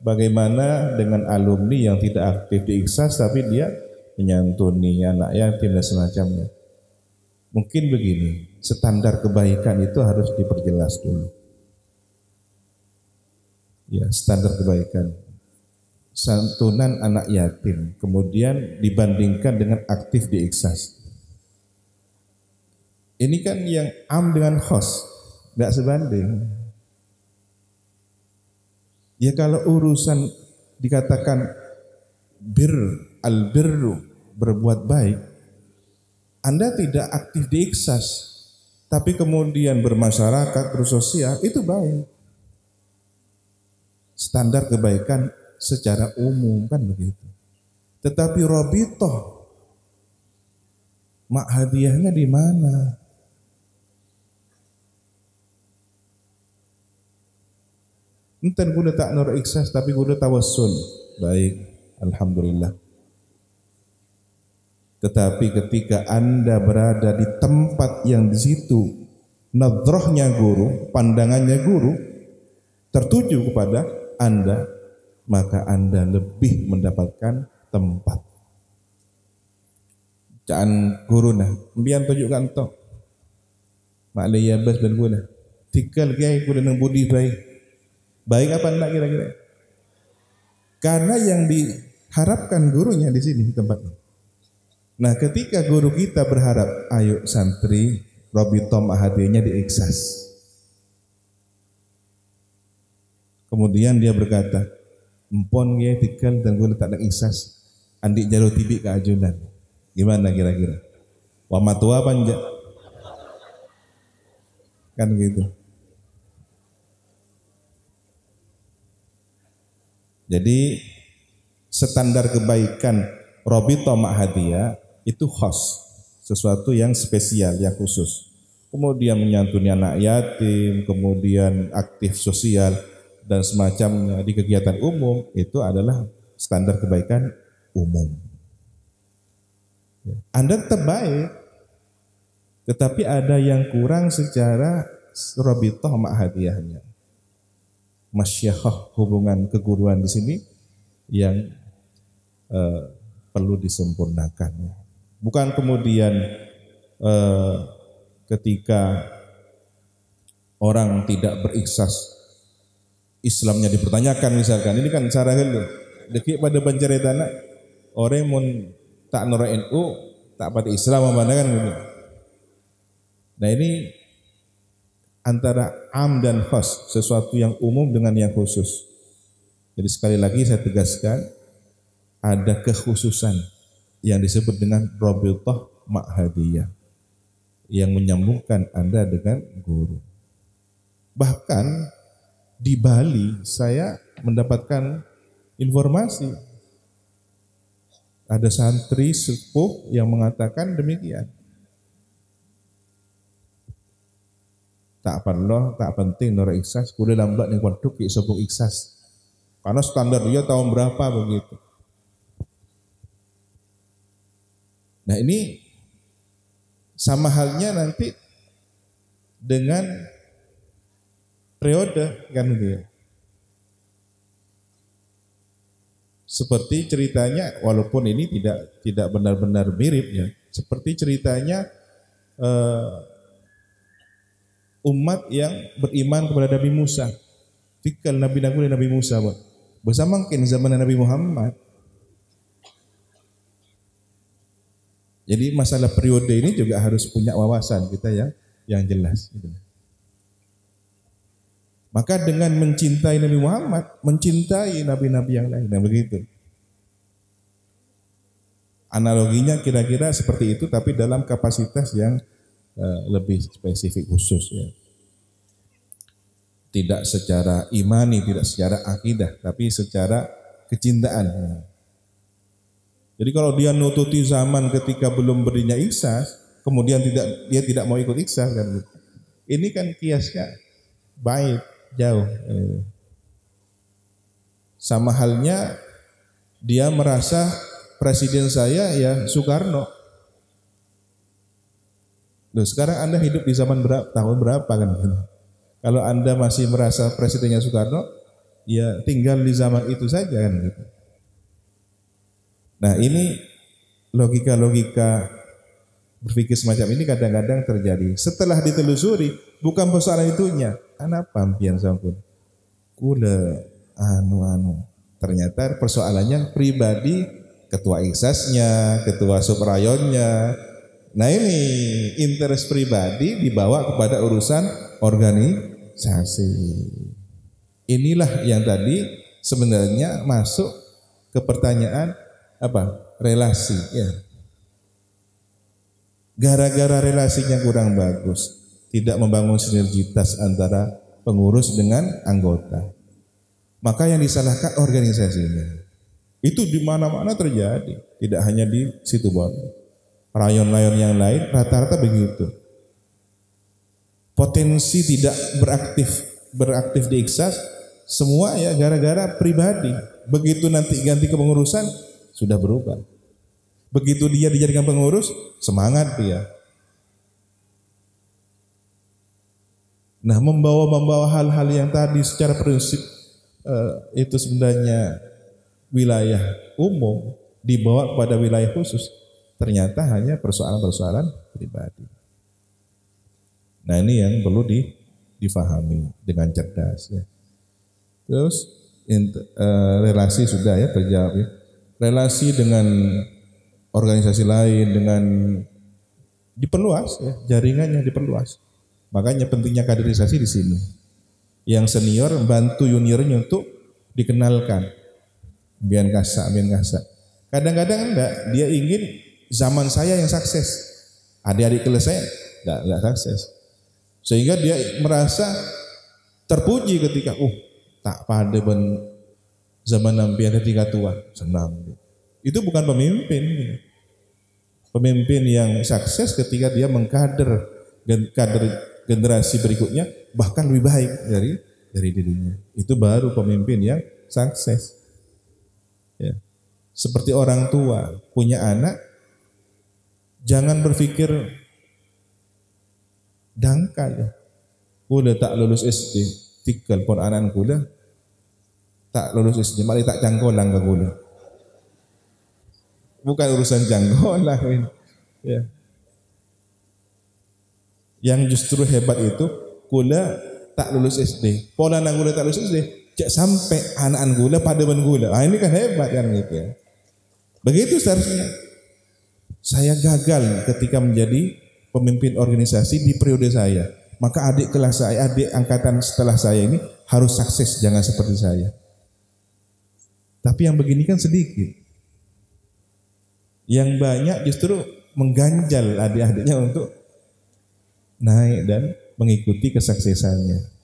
Bagaimana dengan alumni yang tidak aktif di Ikhlas tapi dia menyantuni anak yatim dan semacamnya? Mungkin begini, standar kebaikan itu harus diperjelas dulu. Ya, standar kebaikan. Santunan anak yatim, kemudian dibandingkan dengan aktif di Ikhlas. Ini kan yang am dengan khos, nggak sebanding. Ya kalau urusan dikatakan albirru, berbuat baik, Anda tidak aktif di Ikhlas, tapi kemudian bermasyarakat, bersosial, itu baik. Standar kebaikan secara umum kan begitu. Tetapi Robitoh, mak hadiahnya di mana? Enten kuda tak nur Ikhlas tapi kuda tawassul. Baik, alhamdulillah. Tetapi ketika Anda berada di tempat yang di situ nadrohnya guru, pandangannya guru tertuju kepada Anda, maka Anda lebih mendapatkan tempat. Jangan guru nah, biar tunjukkan toh. Mak leya bas dan guna. Tikal gay kuda nang budi baik. Baik apa enggak kira-kira? Karena yang diharapkan gurunya di sini tempatnya. Nah, ketika guru kita berharap, ayo santri, Robitoh hadiahnya di Ikhlas. Kemudian dia berkata, empon ya tikal dan gue tak ada Ikhlas. Andik jaro tibik ke ajunan. Gimana kira-kira? Wa matua panja. Kan gitu. Jadi standar kebaikan Robitoh hadiah itu khas, sesuatu yang spesial, yang khusus. Kemudian menyantuni anak yatim, kemudian aktif sosial dan semacamnya di kegiatan umum, itu adalah standar kebaikan umum. Anda tetap baik, tetapi ada yang kurang secara Robitoh hadiahnya. Masyaikh, hubungan keguruan di sini yang perlu disempurnakan. Bukan kemudian ketika orang tidak berikhlas Islamnya dipertanyakan misalkan. Ini kan cara helu. Deki pada pancaritana orang mun tak nora NU tak pada Islam mana kan gitu. Nah ini antara am dan khas, sesuatu yang umum dengan yang khusus. Jadi sekali lagi saya tegaskan, ada kekhususan yang disebut dengan Robitoh hadiah yang menyambungkan Anda dengan guru. Bahkan di Bali saya mendapatkan informasi ada santri sepuh yang mengatakan demikian. Tak perlu, tak penting nora Ikhlas, kuda lambat nih waduk sebut Ikhlas. Karena standar dia tahun berapa begitu. Nah ini sama halnya nanti dengan periode kan dia. Seperti ceritanya, walaupun ini tidak benar-benar mirip ya. Seperti ceritanya umat yang beriman kepada Nabi Musa. Fikal Nabi Musa bersama mungkin zaman Nabi Muhammad. Jadi masalah periode ini juga harus punya wawasan kita yang jelas. Maka dengan mencintai Nabi Muhammad, mencintai nabi-nabi yang lain, dan begitu. Analoginya kira-kira seperti itu, tapi dalam kapasitas yang lebih spesifik khusus ya. Tidak secara imani, tidak secara akidah, tapi secara kecintaan. Jadi kalau dia nututi zaman ketika belum berinya Ikhlas, kemudian dia tidak mau ikut Ikhlas kan. Ini kan kiasnya baik, jauh. Sama halnya dia merasa presiden saya ya Soekarno. Loh, sekarang Anda hidup di zaman tahun berapa kan? Kalau Anda masih merasa presidennya Soekarno, ya tinggal di zaman itu saja kan gitu. Nah ini logika-logika berpikir semacam ini kadang-kadang terjadi. Setelah ditelusuri, bukan persoalan itunya. Kenapa pian sampun? Kula anu. Ternyata persoalannya pribadi ketua eksasnya, ketua subrayonnya. Nah ini interest pribadi dibawa kepada urusan organisasi. Inilah yang tadi sebenarnya masuk ke pertanyaan apa? Relasi ya. Gara-gara relasinya kurang bagus, tidak membangun sinergitas antara pengurus dengan anggota. Maka yang disalahkan organisasinya. Itu di mana-mana terjadi, tidak hanya di situ Bondo. Rayon-rayon yang lain rata-rata begitu. Potensi tidak beraktif di Iksas semua ya gara-gara pribadi. Begitu nanti ganti kepengurusan sudah berubah. Begitu dia dijadikan pengurus, semangat dia. Nah, membawa hal-hal yang tadi secara prinsip itu sebenarnya wilayah umum dibawa kepada wilayah khusus, ternyata hanya persoalan-persoalan pribadi. Nah, ini yang perlu difahami dengan cerdas ya. Terus relasi sudah ya terjawab ya. Relasi dengan organisasi lain dengan diperluas ya, jaringannya diperluas. Makanya pentingnya kaderisasi di sini. Yang senior bantu juniornya untuk dikenalkan. Biar kasa. Kadang-kadang enggak, dia ingin zaman saya yang sukses. Adik-adik kelas saya enggak sukses. Sehingga dia merasa terpuji ketika tak pada zaman nampian ketika tua, senang. Itu bukan pemimpin. Pemimpin yang sukses ketika dia mengkader generasi berikutnya bahkan lebih baik dari dirinya. Itu baru pemimpin yang sukses. Ya. Seperti orang tua punya anak, jangan berpikir dangkal. Ya. Kula tak lulus SD, tikal pon anak kula tak lulus SD, malah tak cangkolang ke kula. Bukan urusan janggolan. Ya. Yang justru hebat itu kula tak lulus SD. Pola anak kula tak lulus SD, cek sampai anak kula pada ben kula. Ini kan hebat kan gitu ya. Begitu seharusnya. Saya gagal ketika menjadi pemimpin organisasi di periode saya. Maka adik kelas saya, adik angkatan setelah saya ini harus sukses, jangan seperti saya. Tapi yang begini kan sedikit. Yang banyak justru mengganjal adik-adiknya untuk naik dan mengikuti kesuksesannya.